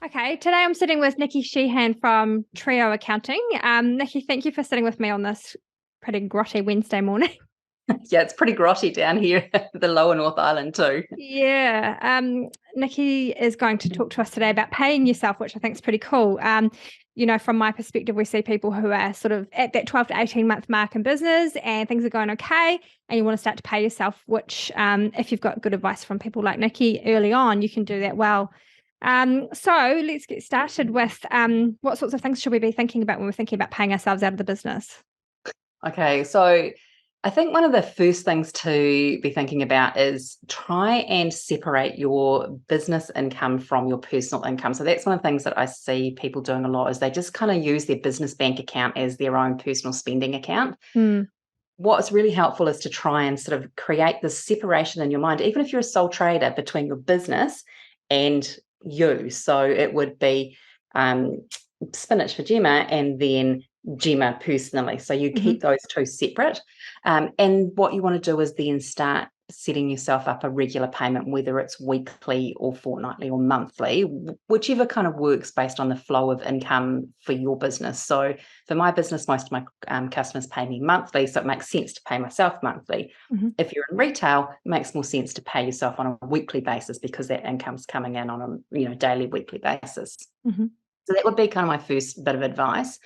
Okay, today I'm sitting with Nickie Sheehan from Trio Accounting. Nickie, thank you for sitting with me on this pretty grotty Wednesday morning. Yeah, it's pretty grotty down here, the lower North Island too. Yeah, Nickie is going to talk to us today about paying yourself, which I think is pretty cool. From my perspective, we see people who are sort of at that 12 to 18 month mark in business and things are going okay, and you want to start to pay yourself, which if you've got good advice from people like Nickie early on, you can do that well. So let's get started with what sorts of things should we be thinking about when we're thinking about paying ourselves out of the business? Okay, so I think one of the first things to be thinking about is try and separate your business income from your personal income. So that's one of the things that I see people doing a lot is they just kind of use their business bank account as their own personal spending account. Mm. What's really helpful is to try and sort of create this separation in your mind, even if you're a sole trader, between your business and you. So it would be spinach for Jemma and then Jemma personally. So you Mm-hmm. keep those two separate. And what you want to do is then start setting yourself up a regular payment, whether it's weekly or fortnightly or monthly, whichever kind of works based on the flow of income for your business. So for my business, most of my customers pay me monthly, so it makes sense to pay myself monthly. Mm-hmm. If you're in retail, it makes more sense to pay yourself on a weekly basis because that income's coming in on a daily, weekly basis. Mm-hmm. So that would be kind of my first bit of advice.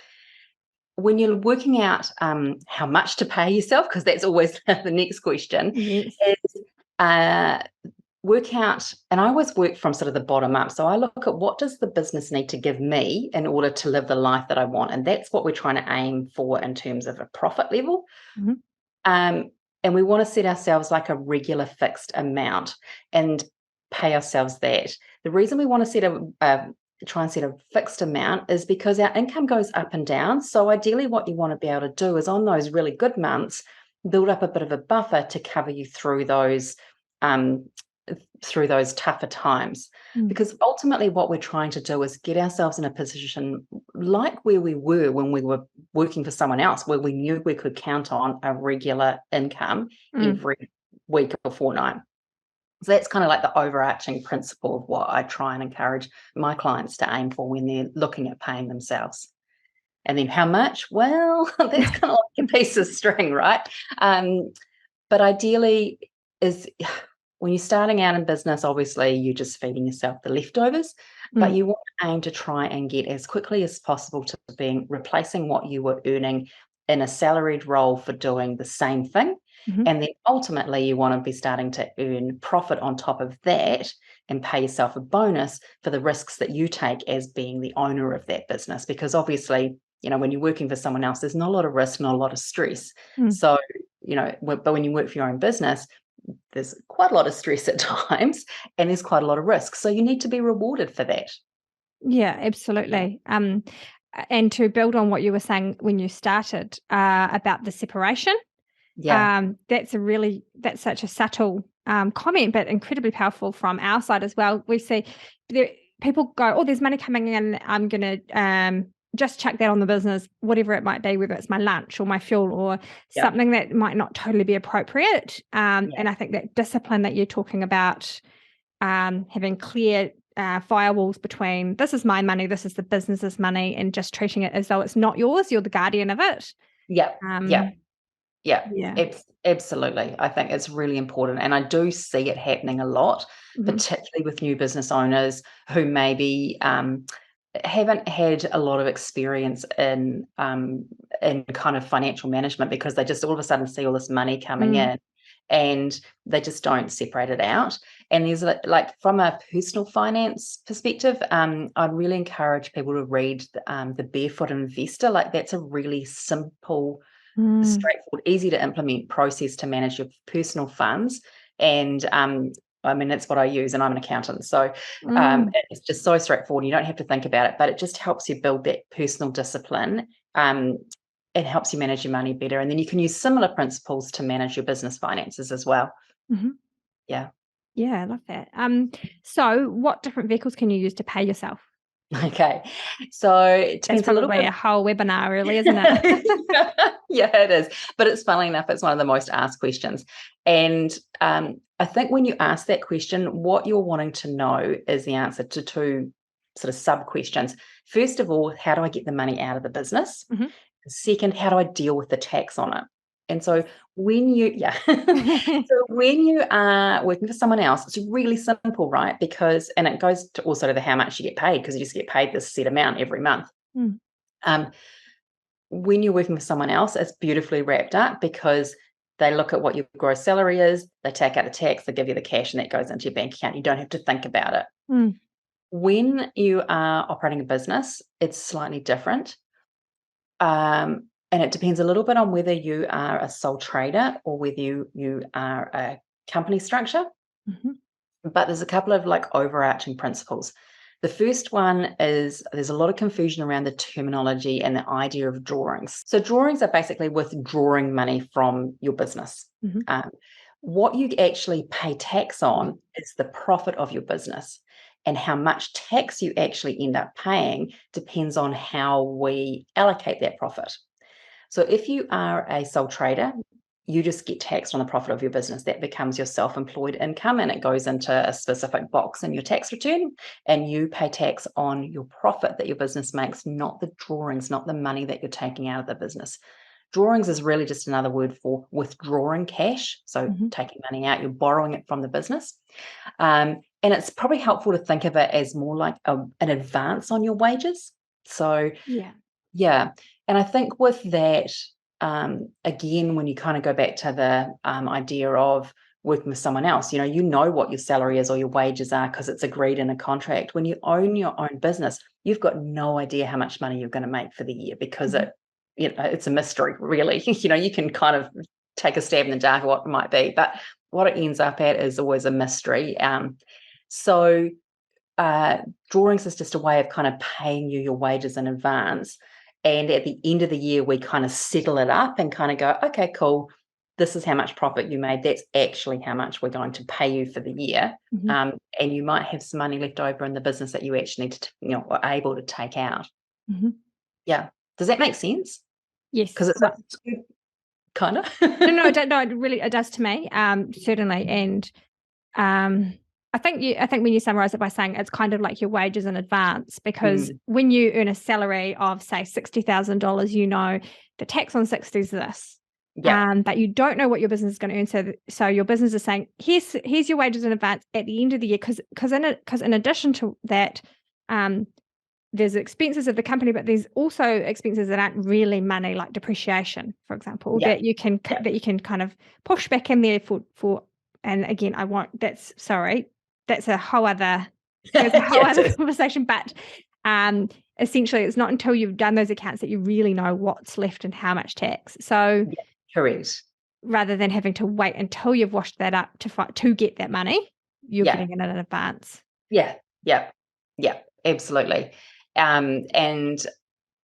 When you're working out how much to pay yourself, because that's always the next question, Yes. is work out, and I always work from sort of the bottom up. So I look at what does the business need to give me in order to live the life that I want, and that's what we're trying to aim for in terms of a profit level. Mm-hmm. And we want to set ourselves like a regular fixed amount and pay ourselves that. The reason we want to try and set a fixed amount is because our income goes up and down. So ideally what you want to be able to do is on those really good months, build up a bit of a buffer to cover you um, through those tougher times. Mm. Because ultimately what we're trying to do is get ourselves in a position like where we were when we were working for someone else, where we knew we could count on a regular income Mm. every week or fortnight. So that's kind of like the overarching principle of what I try and encourage my clients to aim for when they're looking at paying themselves. And then how much? Well, that's kind of like a piece of string, right? But ideally is when you're starting out in business, obviously you're just feeding yourself the leftovers, but Mm. you want to aim to try and get as quickly as possible to being replacing what you were earning in a salaried role for doing the same thing. Mm-hmm. And then ultimately you want to be starting to earn profit on top of that and pay yourself a bonus for the risks that you take as being the owner of that business. Because obviously, when you're working for someone else, there's not a lot of risk, not a lot of stress. Mm. So, but when you work for your own business, there's quite a lot of stress at times and there's quite a lot of risk. So you need to be rewarded for that. Yeah, absolutely. And to build on what you were saying when you started about the separation, Yeah. that's such a subtle comment, but incredibly powerful from our side as well. We see there, people go, "Oh, there's money coming in. I'm going to just chuck that on the business, whatever it might be, whether it's my lunch or my fuel or Yeah. something that might not totally be appropriate." Yeah. And I think that discipline that you're talking about, having clear firewalls between this is my money, this is the business's money, and just treating it as though it's not yours, you're the guardian of it. Yeah. Yeah. Um, Yeah. yeah. Absolutely. I think it's really important. And I do see it happening a lot, Mhm. particularly with new business owners who maybe haven't had a lot of experience in kind of financial management because they just all of a sudden see all this money coming Mm. in and they just don't separate it out. And there's like from a personal finance perspective, I'd really encourage people to read the Barefoot Investor. Like that's a really simple, Mm. straightforward, easy to implement process to manage your personal funds. And I mean, that's what I use, and I'm an accountant. So Mm. it's just so straightforward. You don't have to think about it, but it just helps you build that personal discipline. It helps you manage your money better. And then you can use similar principles to manage your business finances as well. Mhm. Yeah. Yeah, I love that. So what different vehicles can you use to pay yourself? Okay. So it That's depends a little probably bit. a whole webinar, really, isn't it? Yeah, it is. But it's funnily enough, it's one of the most asked questions. And I think when you ask that question, what you're wanting to know is the answer to two sort of sub questions. First of all, how do I get the money out of the business? Mm-hmm. Second, how do I deal with the tax on it? And so when you, so when you are working for someone else, it's really simple, right? Because, and it goes to also to the how much you get paid, because you just get paid this set amount every month. Mm. When you're working for someone else, it's beautifully wrapped up, because they look at what your gross salary is, they take out the tax, they give you the cash, and that goes into your bank account. You don't have to think about it. Mm. When you are operating a business, it's slightly different. And it depends a little bit on whether you are a sole trader or whether you are a company structure. Mm-hmm. But there's a couple of like overarching principles. The first one is there's a lot of confusion around the terminology and the idea of drawings. So drawings are basically withdrawing money from your business. Mm-hmm. What you actually pay tax on is the profit of your business. And how much tax you actually end up paying depends on how we allocate that profit. So if you are a sole trader, you just get taxed on the profit of your business. That becomes your self-employed income, and it goes into a specific box in your tax return, and you pay tax on your profit that your business makes, not the drawings, not the money that you're taking out of the business. Drawings is really just another word for withdrawing cash. So Mm-hmm. taking money out, you're borrowing it from the business. And it's probably helpful to think of it as more like an advance on your wages. So yeah. And I think with that, again, when you kind of go back to the idea of working with someone else, you know what your salary is or your wages are because it's agreed in a contract. When you own your own business, you've got no idea how much money you're going to make for the year, because it's a mystery, really. You can kind of take a stab in the dark of what it might be, but what it ends up at is always a mystery. So drawings is just a way of kind of paying you your wages in advance. And at the end of the year, we kind of settle it up and kind of go, okay, cool. This is how much profit you made. That's actually how much we're going to pay you for the year. Mm-hmm. And you might have some money left over in the business that you actually need to, are able to take out. Mm-hmm. Yeah. Does that make sense? Yes. Because it's kind of. No, it really, it does to me, certainly. And I think when you summarize it by saying it's kind of like your wages in advance, because when you earn a salary of, say, $60,000, the tax on 60 is this. But you don't know what your business is going to earn. So your business is saying, here's your wages in advance at the end of the year, because in addition to that, there's expenses of the company, but there's also expenses that aren't really money, like depreciation, for example, that you can kind of push back in there for. And again, that's a whole other conversation. But essentially, it's not until you've done those accounts that you really know what's left and how much tax. So correct. Rather than having to wait until you've washed that up to get that money, you're getting it in advance. Yeah, absolutely. And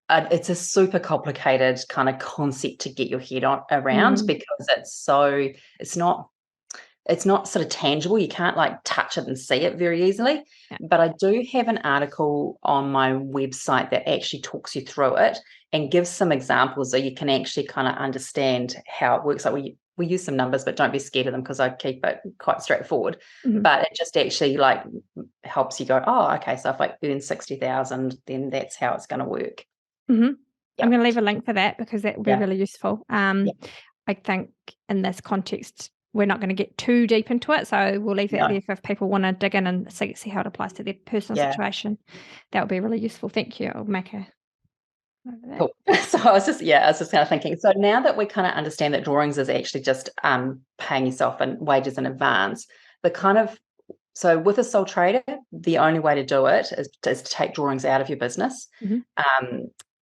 it's a super complicated kind of concept to get your head around, because it's not sort of tangible. You can't like touch it and see it very easily. But I do have an article on my website that actually talks you through it and gives some examples so you can actually kind of understand how it works. Like we use some numbers, but don't be scared of them, because I keep it quite straightforward. But it just actually like helps you go, oh, okay, so if I earn 60,000, then that's how it's going to work. I'm going to leave a link for that, because that will be really useful. I think in this context, we're not going to get too deep into it, so we'll leave that there for if people want to dig in and see how it applies to their personal situation. That would be really useful. Thank you. I'll make a note of that. Cool. So I was just kind of thinking. So now that we kind of understand that drawings is actually just paying yourself in wages in advance, so with a sole trader, the only way to do it is to take drawings out of your business.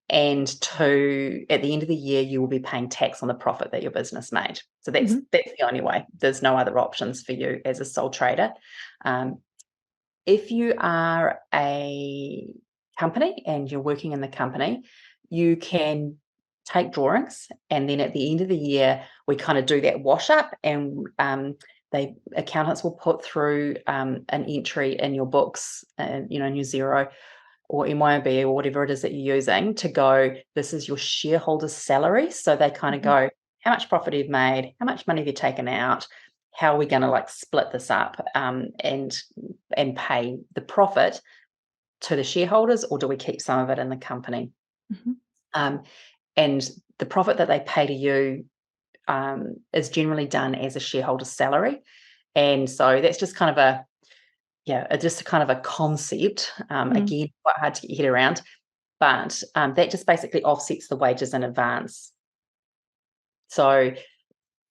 And at the end of the year, you will be paying tax on the profit that your business made. So that's the only way. There's no other options for you as a sole trader. If you are a company and you're working in the company, you can take drawings, and then at the end of the year, we kind of do that wash up, and accountants will put through an entry in your books, in your Xero or MYOB or whatever it is that you're using, to go, this is your shareholder's salary. So they kind of go, how much profit you've made, how much money have you taken out, how are we going to like split this up and pay the profit. to the shareholders, or do we keep some of it in the company? And the profit that they pay to you is generally done as a shareholder salary. And so that's just kind of a concept. Again, quite hard to get your head around, but that just basically offsets the wages in advance. So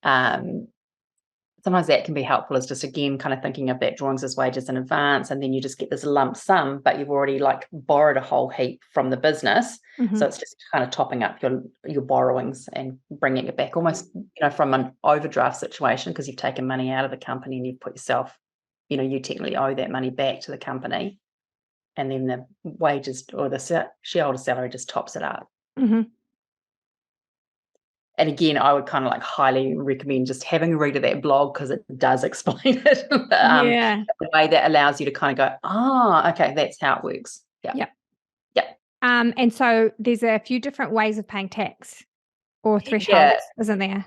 sometimes that can be helpful, is just, again, kind of thinking of that drawings as wages in advance, and then you just get this lump sum, but you've already borrowed a whole heap from the business. So it's just kind of topping up your borrowings and bringing it back almost, from an overdraft situation, because you've taken money out of the company and you've put yourself, you technically owe that money back to the company, and then the wages or the shareholder salary just tops it up. And again, I would kind of highly recommend just having a read of that blog, because it does explain it in a way that allows you to kind of go, okay, that's how it works. Yeah. And so there's a few different ways of paying tax or thresholds, isn't there?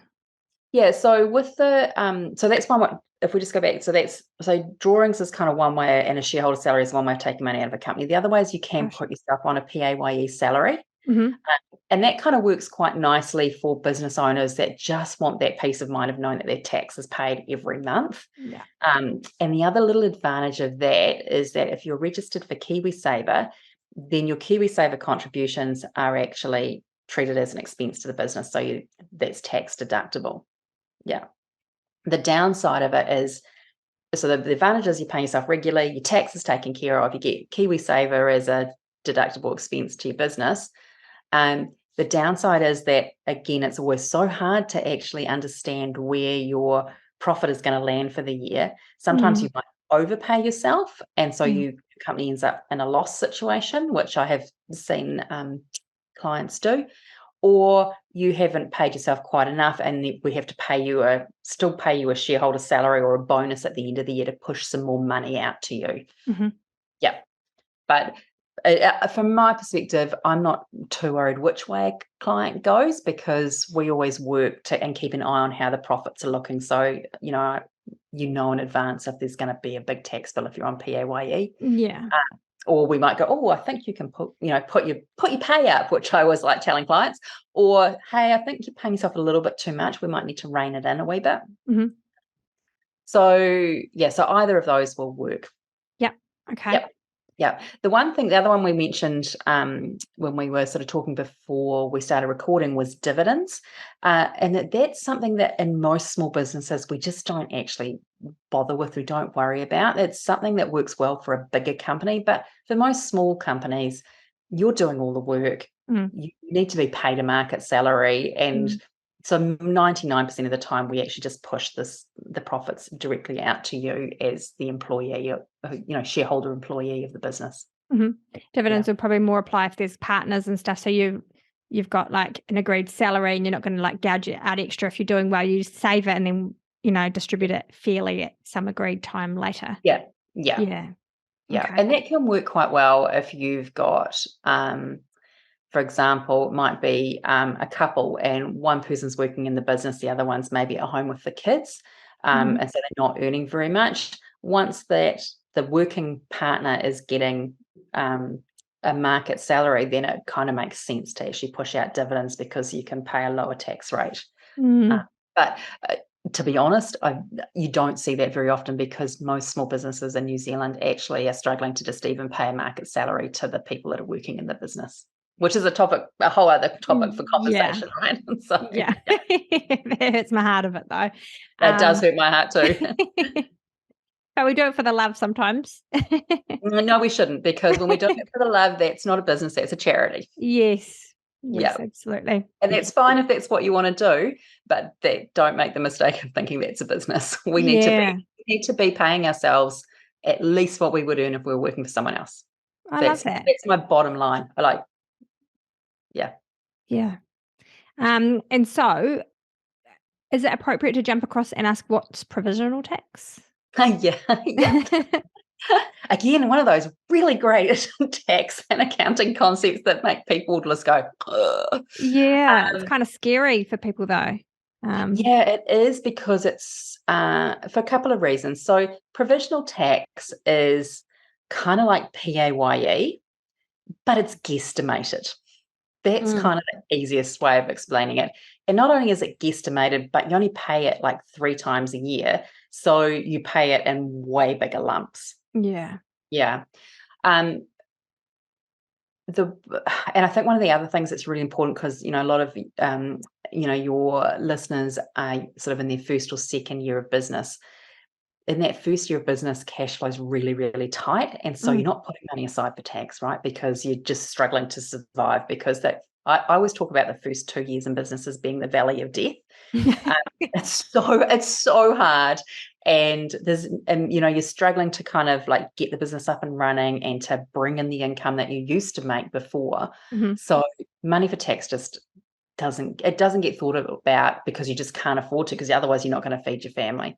Yeah. So with the so that's one. If we just go back, so drawings is kind of one way, and a shareholder salary is one way of taking money out of a company. The other way is you can put yourself on a PAYE salary. And that kind of works quite nicely for business owners that just want that peace of mind of knowing that their tax is paid every month. And the other little advantage of that is that if you're registered for KiwiSaver, then your KiwiSaver contributions are actually treated as an expense to the business. So that's tax deductible. Yeah. The downside of it is, so the advantage is you're paying yourself regularly, your tax is taken care of, you get KiwiSaver as a deductible expense to your business. The downside is that, again, it's always so hard to actually understand where your profit is going to land for the year. Sometimes you might overpay yourself, and so your company ends up in a loss situation, which I have seen clients do, or you haven't paid yourself quite enough, and we have to still pay you a shareholder salary or a bonus at the end of the year to push some more money out to you. Yeah, but from my perspective, I'm not too worried which way a client goes, because we always work and keep an eye on how the profits are looking. So, in advance if there's going to be a big tax bill if you're on PAYE. Or we might go, I think you can put your pay up, which I always like telling clients. Or, hey, I think you're paying yourself a little bit too much. We might need to rein it in a wee bit. So, so either of those will work. Okay. Yeah. The other one we mentioned when we were sort of talking before we started recording was dividends. And that's something that in most small businesses we just don't actually bother with, we don't worry about. It's something that works well for a bigger company, but for most small companies, you're doing all the work. You need to be paid a market salary, and so 99% of the time we actually just push the profits directly out to you as the employee, shareholder employee of the business. Dividends would probably more apply if there's partners and stuff. So you've got an agreed salary, and you're not going to gouge it out extra. If you're doing well, you save it and then distribute it fairly at some agreed time later. Yeah. Okay. And that can work quite well if you've got for example, it might be a couple, and one person's working in the business, the other one's maybe at home with the kids, and so they're not earning very much. Once that the working partner is getting a market salary, then it kind of makes sense to actually push out dividends, because you can pay a lower tax rate. But to be honest, you don't see that very often, because most small businesses in New Zealand actually are struggling to just even pay a market salary to the people that are working in the business, which is a whole other topic for conversation, right? So, that hurts my heart of it, though. That does hurt my heart too. But we do it for the love sometimes. No, we shouldn't, because when we do it for the love, that's not a business, that's a charity. Yes, absolutely. And that's fine if that's what you want to do, but don't make the mistake of thinking that's a business. We need to be paying ourselves at least what we would earn if we were working for someone else. I love that. That's my bottom line. And so, is it appropriate to jump across and ask what's provisional tax? Yeah. Again, one of those really great tax and accounting concepts that make people just go, ugh. It's kind of scary for people, though. It is, because it's for a couple of reasons. So provisional tax is kind of like PAYE, but it's guesstimated. That's kind of the easiest way of explaining it. And not only is it guesstimated, but you only pay it like 3 times a year. So you pay it in way bigger lumps. Yeah. Yeah. And I think one of the other things that's really important, because a lot of your listeners are sort of in their first or second year of business. In that first year of business, cash flow is really, really tight, and so you're not putting money aside for tax, right? Because you're just struggling to survive. Because I always talk about the first 2 years in business as being the valley of death. It's so hard, and you're struggling to kind of like get the business up and running and to bring in the income that you used to make before. So money for tax just doesn't get thought about, because you just can't afford to, because otherwise you're not going to feed your family.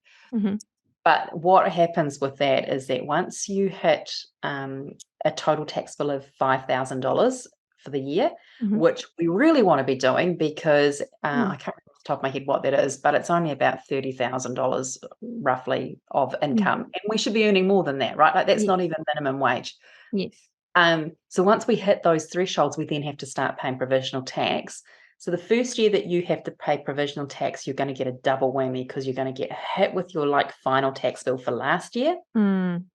But what happens with that is that once you hit a total tax bill of $5,000 for the year, which we really want to be doing, because I can't remember off the top of my head what that is, but it's only about $30,000 roughly of income. And we should be earning more than that, right? Like that's not even minimum wage. Yes. So once we hit those thresholds, we then have to start paying provisional tax. So the first year that you have to pay provisional tax, you're going to get a double whammy, because you're going to get hit with your like final tax bill for last year. And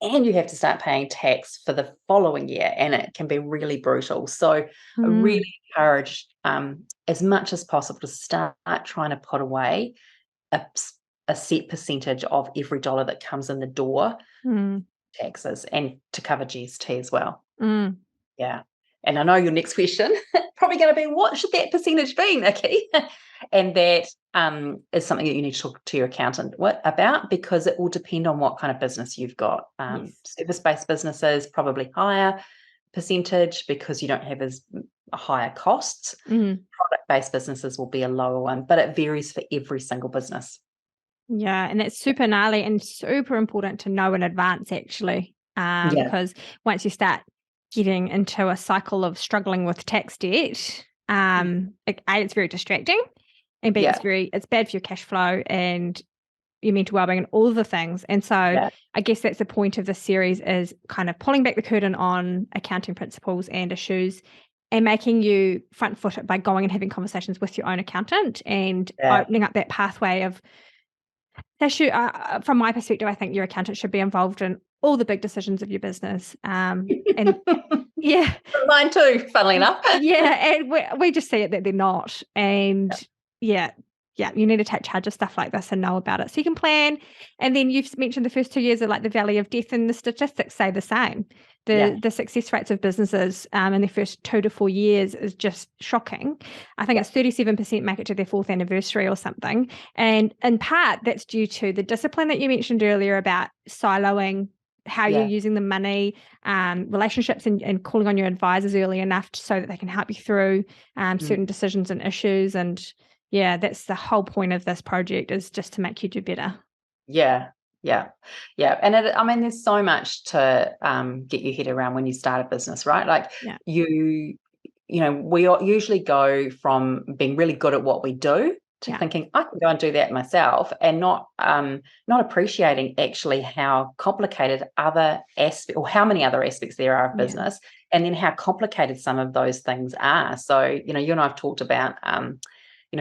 you have to start paying tax for the following year, and it can be really brutal. So I really encourage, as much as possible, to start trying to put away a set percentage of every dollar that comes in the door, taxes, and to cover GST as well. Yeah. And I know your next question probably going to be, what should that percentage be, Nickie? And that is something that you need to talk to your accountant about, because it will depend on what kind of business you've got. Service-based businesses, probably higher percentage, because you don't have as higher costs. Product-based businesses will be a lower one, but it varies for every single business. Yeah, and it's super gnarly and super important to know in advance, actually, because once you start getting into a cycle of struggling with tax debt, it's very distracting, and B, it's bad for your cash flow and your mental wellbeing and all the things. And so I guess that's the point of this series, is kind of pulling back the curtain on accounting principles and issues, and making you front-footed by going and having conversations with your own accountant and opening up that pathway of issue. From my perspective, I think your accountant should be involved in all the big decisions of your business. And mine too, funnily enough. And we just see it that they're not. And you need to take charge of stuff like this and know about it so you can plan. And then you've mentioned the first 2 years are like the valley of death, and the statistics say the same. The success rates of businesses in their first 2 to 4 years is just shocking. I think it's 37% make it to their 4th anniversary or something. And in part, that's due to the discipline that you mentioned earlier about siloing how you're using the money, relationships, and calling on your advisors early enough so that they can help you through certain decisions and issues. And that's the whole point of this project, is just to make you do better. Yeah. And there's so much to get your head around when you start a business, right? Like we usually go from being really good at what we do to thinking I can go and do that myself, and not appreciating actually how complicated other aspects, or how many other aspects there are of business, and then how complicated some of those things are. So, you and I have talked about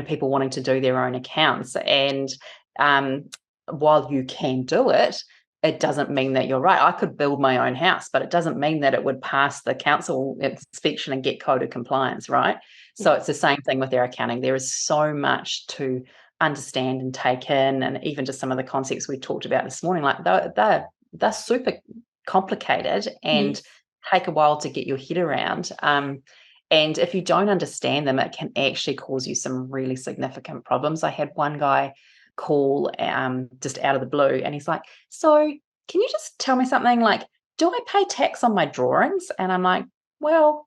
people wanting to do their own accounts, and while you can do it, it doesn't mean that you're right. I could build my own house, but it doesn't mean that it would pass the council inspection and get code of compliance, right? So it's the same thing with their accounting. There is so much to understand and take in, and even just some of the concepts we talked about this morning, like they're super complicated and take a while to get your head around. And if you don't understand them, it can actually cause you some really significant problems. I had one guy call just out of the blue, and he's like, so can you just tell me something, like, do I pay tax on my drawings? And I'm like, well,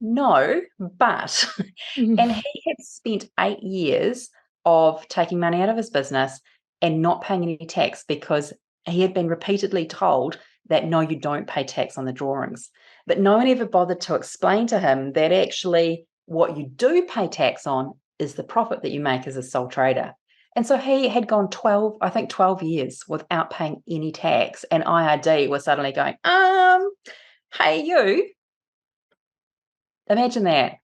no, but and he had spent 8 years of taking money out of his business and not paying any tax, because he had been repeatedly told that, no, you don't pay tax on the drawings. But no one ever bothered to explain to him that actually what you do pay tax on is the profit that you make as a sole trader. And so he had gone 12 years without paying any tax. And IRD was suddenly going, hey, you. Imagine that.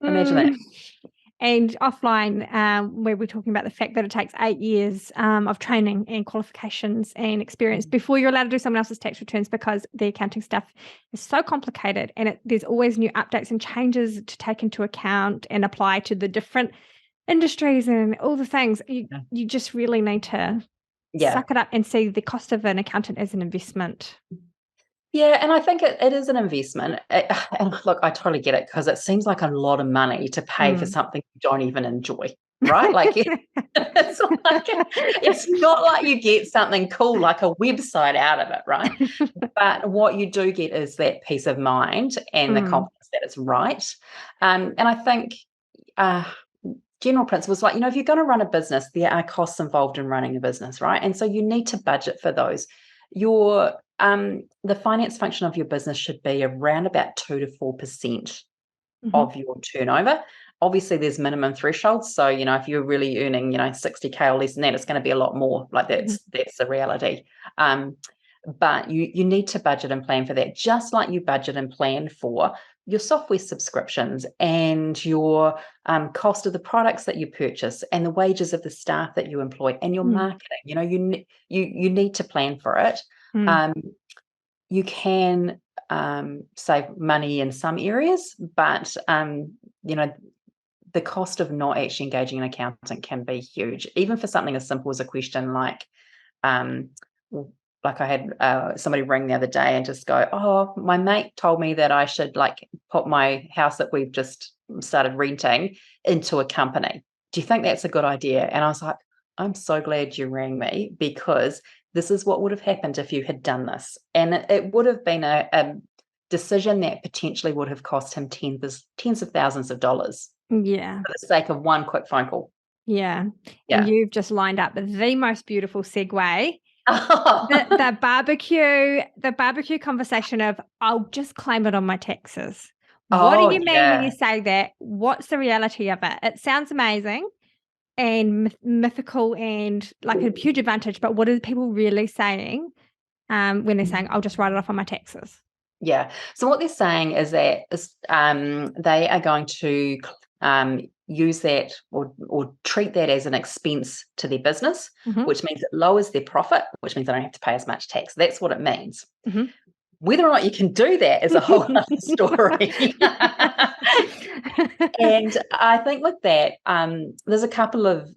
Imagine that. And offline, where we're talking about the fact that it takes 8 years of training and qualifications and experience before you're allowed to do someone else's tax returns, because the accounting stuff is so complicated, and there's always new updates and changes to take into account and apply to the different industries and all the things. You just really need to suck it up and see the cost of an accountant as an investment. Yeah, and I think it is an investment. And look, I totally get it, because it seems like a lot of money to pay for something you don't even enjoy, right? Like it's not like you get something cool like a website out of it, right? But what you do get is that peace of mind and the confidence that it's right. And I think general principles, like, if you're going to run a business, there are costs involved in running a business, right? And so you need to budget for those. The finance function of your business should be around about 2 to 4% of your turnover. Obviously, there's minimum thresholds. So, if you're really earning, 60K or less than that, it's going to be a lot more. Like that's the reality. But you need to budget and plan for that, just like you budget and plan for your software subscriptions and your cost of the products that you purchase and the wages of the staff that you employ and your marketing. You need to plan for it. You can save money in some areas, but the cost of not actually engaging an accountant can be huge, even for something as simple as a question like I had somebody ring the other day and just go, oh, my mate told me that I should put my house that we've just started renting into a company. Do you think that's a good idea? And I was like, I'm so glad you rang me, because this is what would have happened if you had done this. And it would have been a decision that potentially would have cost him tens of thousands of dollars. Yeah. For the sake of one quick phone call. Yeah. And you've just lined up the most beautiful segue. The barbecue conversation of, I'll just claim it on my taxes. What do you mean when you say that? What's the reality of it? It sounds amazing and mythical and like a huge advantage, but what are people really saying when they're saying, I'll just write it off on my taxes? Yeah. So what they're saying is that they are going to use that or treat that as an expense to their business, which means it lowers their profit, which means they don't have to pay as much tax. That's what it means. Whether or not you can do that is a whole other story. And I think with that, there's a couple of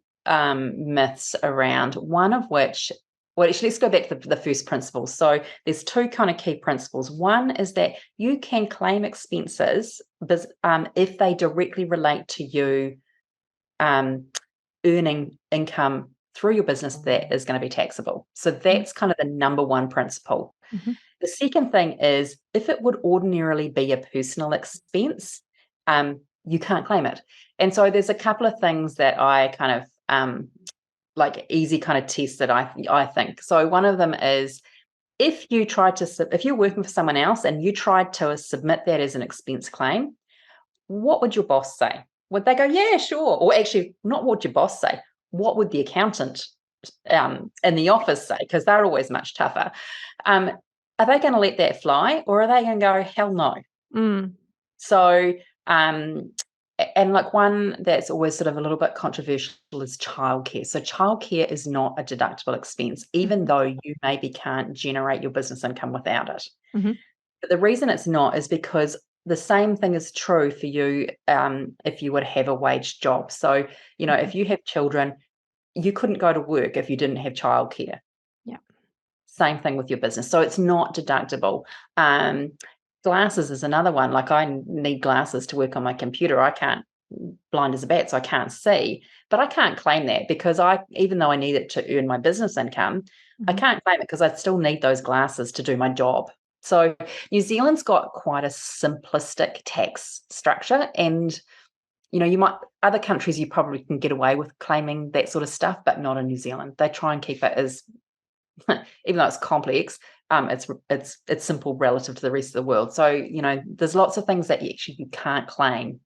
myths around, one of which, well, actually, let's go back to the first principle. So there's two kind of key principles. One is that you can claim expenses if they directly relate to you earning income through your business that is going to be taxable. So that's kind of the number one principle. The second thing is, if it would ordinarily be a personal expense, you can't claim it. And so there's a couple of things that I kind of easy kind of tests that I think. So one of them is, if you're working for someone else and you tried to submit that as an expense claim, what would your boss say? Would they go, yeah, sure? Or actually, not what your boss say. What would the accountant in the office say? Because they're always much tougher. Are they going to let that fly, or are they going to go, hell no? So, and one that's always sort of a little bit controversial is childcare. So childcare is not a deductible expense, even though you maybe can't generate your business income without it. But the reason it's not is because the same thing is true for you if you would have a wage job. So, if you have children, you couldn't go to work if you didn't have childcare. Yeah. Same thing with your business. So it's not deductible. Glasses is another one. I need glasses to work on my computer. I can't, blind as a bat, so I can't see. But I can't claim that because even though I need it to earn my business income, I can't claim it because I still need those glasses to do my job. So New Zealand's got quite a simplistic tax structure, and other countries you probably can get away with claiming that sort of stuff, but not in New Zealand. They try and keep it as, even though it's complex, it's simple relative to the rest of the world. So there's lots of things that you can't claim.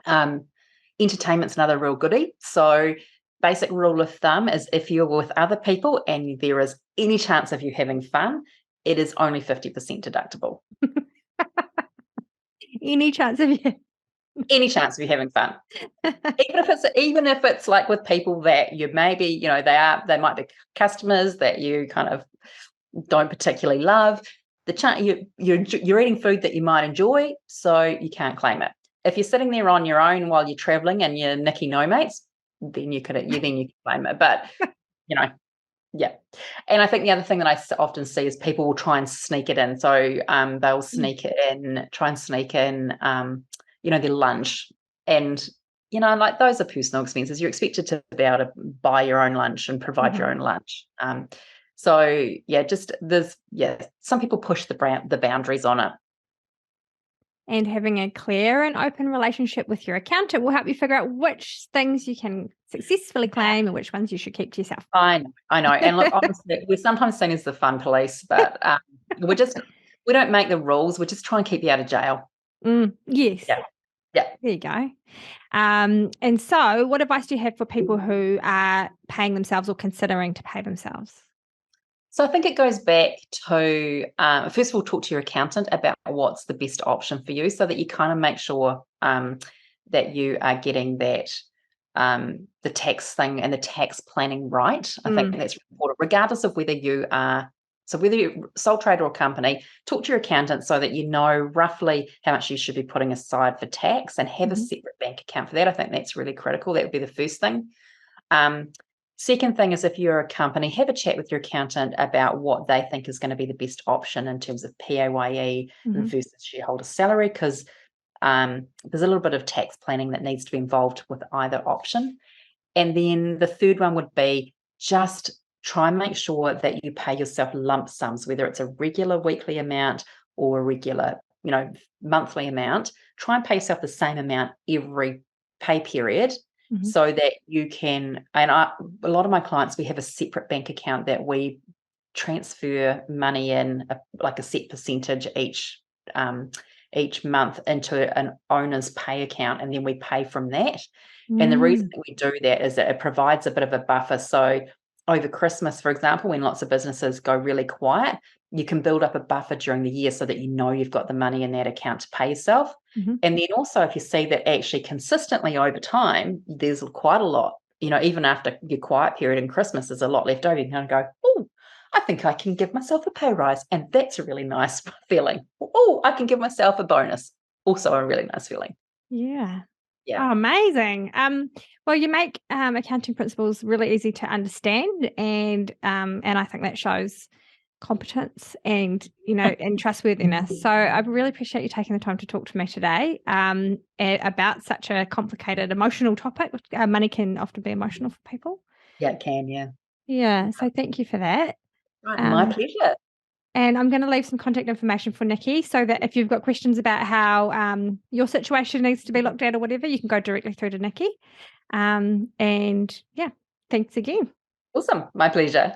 Entertainment's another real goodie. So basic rule of thumb is if you're with other people and there is any chance of you having fun, it is only 50% deductible. Any chance of you? Any chance of you having fun. even if it's like with people that you maybe, you know, they might be customers that you kind of don't particularly love, the chance you're eating food that you might enjoy, so you can't claim it. If you're sitting there on your own while you're traveling and you're Nickie no mates, then you can claim it. But you know, yeah. And I think the other thing that I often see is people will try and sneak it in. So they'll try and sneak in, you know, their lunch. And, you know, like those are personal expenses. You're expected to be able to buy your own lunch and provide your own lunch. So yeah, some people push the boundaries on it. And having a clear and open relationship with your accountant will help you figure out which things you can successfully claim and which ones you should keep to yourself. I know. And look, honestly, we're sometimes seen as the fun police, but we don't make the rules. We just try and keep you out of jail. Yes. Yeah. There you go. And so what advice do you have for people who are paying themselves or considering to pay themselves? So I think it goes back to, first of all, talk to your accountant about what's the best option for you so that you kind of make sure that you are getting that, the tax thing and the tax planning right. I think that's important, regardless of whether you are, so whether you're sole trader or company, talk to your accountant so that you know roughly how much you should be putting aside for tax and have a separate bank account for that. I think that's really critical. That would be the first thing. Second thing is if you're a company, have a chat with your accountant about what they think is going to be the best option in terms of PAYE versus shareholder salary, because there's a little bit of tax planning that needs to be involved with either option. And then the third one would be just try and make sure that you pay yourself lump sums, whether it's a regular weekly amount or a regular, you know, monthly amount. Try and pay yourself the same amount every pay period. So that you can, and a lot of my clients, we have a separate bank account that we transfer money in, like a set percentage each month into an owner's pay account, and then we pay from that. And the reason that we do that is that it provides a bit of a buffer. So over Christmas, for example, when lots of businesses go really quiet, you can build up a buffer during the year so that you know you've got the money in that account to pay yourself. And then also if you see that actually consistently over time, there's quite a lot, you know, even after your quiet period in Christmas, there's a lot left over. You can go, oh, I think I can give myself a pay rise. And that's a really nice feeling. Oh, I can give myself a bonus. Also a really nice feeling. Yeah. Yeah. Oh, amazing. Well, you make accounting principles really easy to understand, and I think that shows competence and, you know, and trustworthiness. So I really appreciate you taking the time to talk to me today about such a complicated, emotional topic. Money can often be emotional for people. Yeah, it can. Yeah. Yeah. So thank you for that. Right, my pleasure. And I'm going to leave some contact information for Nickie so that if you've got questions about how your situation needs to be looked at or whatever, you can go directly through to Nickie. And yeah, thanks again. Awesome. My pleasure.